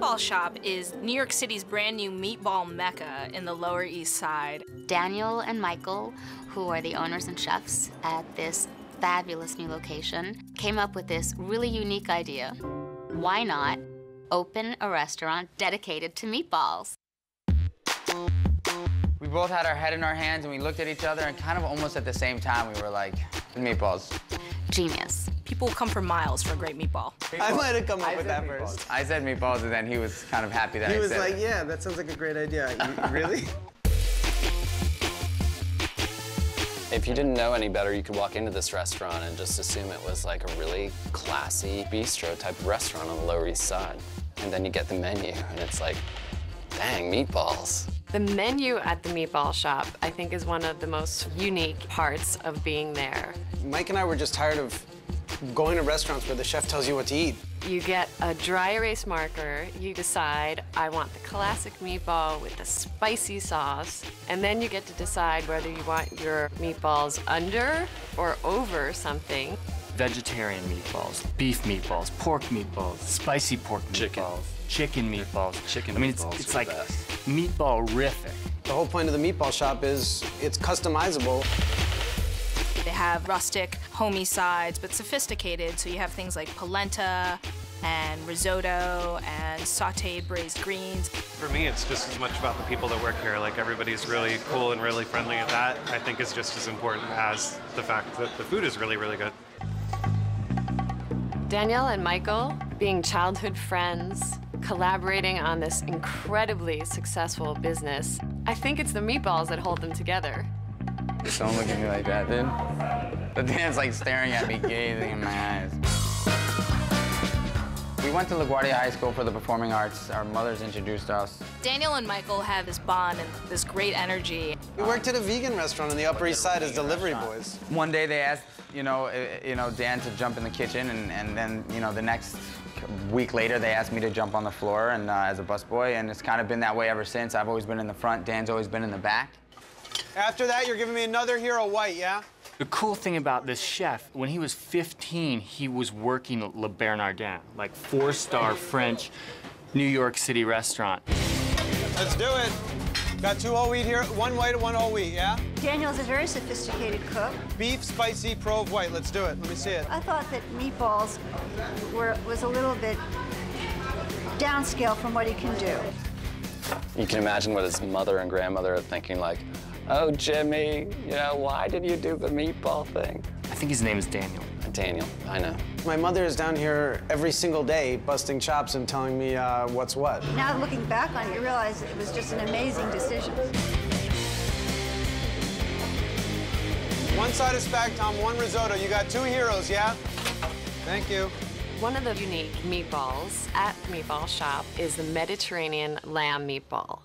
Meatball Shop is New York City's brand new meatball mecca in the Lower East Side. Daniel and Michael, who are the owners and chefs at this fabulous new location, came up with this really unique idea. Why not open a restaurant dedicated to meatballs? We both had our head in our hands and we looked at each other and kind of almost at the same time we were like, meatballs. Genius. People come for miles for a great meatball. I might have come up with that first. I said meatballs and then he was kind of happy that I said it. He was like, yeah, that sounds like a great idea. Really? If you didn't know any better, you could walk into this restaurant and just assume it was like a really classy bistro type of restaurant on the Lower East Side. And then you get the menu and it's like, dang, meatballs. The menu at the Meatball Shop, I think, is one of the most unique parts of being there. Mike and I were just tired of going to restaurants where the chef tells you what to eat. You get a dry erase marker, you decide, I want the classic meatball with the spicy sauce, and then you get to decide whether you want your meatballs under or over something. Vegetarian meatballs, beef meatballs, pork meatballs, spicy pork meatballs, chicken meatballs. Chicken I mean, meatballs it's are like the best. meatball-rific. The whole point of the Meatball Shop is it's customizable. They have rustic, homey sides, but sophisticated, so you have things like polenta and risotto and sauteed braised greens. For me, it's just as much about the people that work here. Like, everybody's really cool and really friendly, and that, I think, is just as important as the fact that the food is really, really good. Danielle and Michael, being childhood friends, collaborating on this incredibly successful business, I think it's the meatballs that hold them together. Don't look at me like that, dude. The Dan's like staring at me, gazing in my eyes. We went to LaGuardia High School for the performing arts. Our mothers introduced us. Daniel and Michael have this bond and this great energy. We worked at a vegan restaurant on the Upper East Side as delivery boys. One day they asked, Dan to jump in the kitchen, and then, the next week later they asked me to jump on the floor and as a busboy, and it's kind of been that way ever since. I've always been in the front. Dan's always been in the back. After that, you're giving me another Hero White, yeah? The cool thing about this chef, when he was 15, he was working at Le Bernardin, like 4-star French New York City restaurant. Let's do it. Got 2 whole wheat here, 1 white and 1 whole wheat, yeah? Daniel's a very sophisticated cook. Beef, spicy, Prove white. Let's do it. Let me see it. I thought that meatballs was a little bit downscale from what he can do. You can imagine what his mother and grandmother are thinking, like, oh, Jimmy, why did you do the meatball thing? I think his name is Daniel. Daniel, I know. My mother is down here every single day busting chops and telling me what's what. Now looking back on it, you realize it was just an amazing decision. 1 side of spag tom, 1 risotto. You got 2 heroes, yeah? Thank you. One of the unique meatballs at the Meatball Shop is the Mediterranean lamb meatball.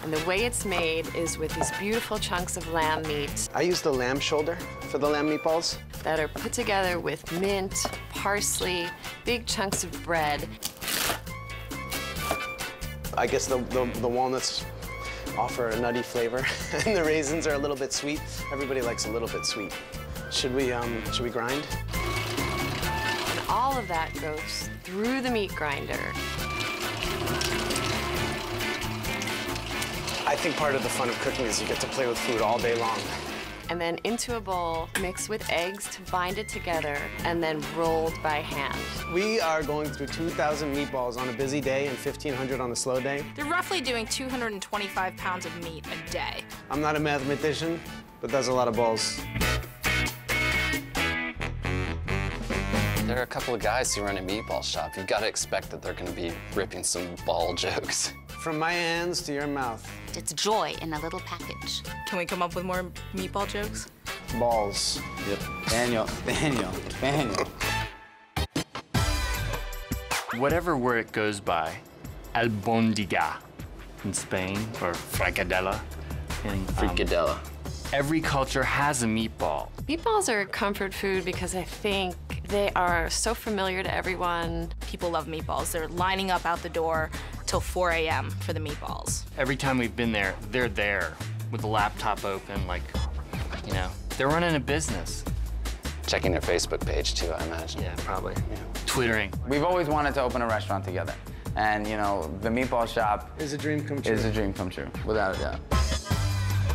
And the way it's made is with these beautiful chunks of lamb meat. I use the lamb shoulder for the lamb meatballs. That are put together with mint, parsley, big chunks of bread. I guess the walnuts offer a nutty flavor, and the raisins are a little bit sweet. Everybody likes a little bit sweet. Should we grind? And all of that goes through the meat grinder. I think part of the fun of cooking is you get to play with food all day long. And then into a bowl, mixed with eggs to bind it together, and then rolled by hand. We are going through 2,000 meatballs on a busy day and 1,500 on a slow day. They're roughly doing 225 pounds of meat a day. I'm not a mathematician, but that's a lot of balls. There are a couple of guys who run a meatball shop. You've got to expect that they're going to be ripping some ball jokes. From my hands to your mouth. It's joy in a little package. Can we come up with more meatball jokes? Balls. Yep. Daniel. Whatever word it goes by, albondiga in Spain, or fricadella in Fricadella. Every culture has a meatball. Meatballs are a comfort food because I think they are so familiar to everyone. People love meatballs. They're lining up out the door till 4 a.m. for the meatballs. Every time we've been there, they're there with the laptop open, like, they're running a business. Checking their Facebook page, too, I imagine. Yeah, probably. Yeah. Twittering. We've always wanted to open a restaurant together. And you know, the meatball shop Is a dream come true. is a dream come true, without a doubt.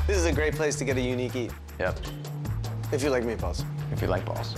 This is a great place to get a unique eat. Yep, If you like meatballs. if you like balls.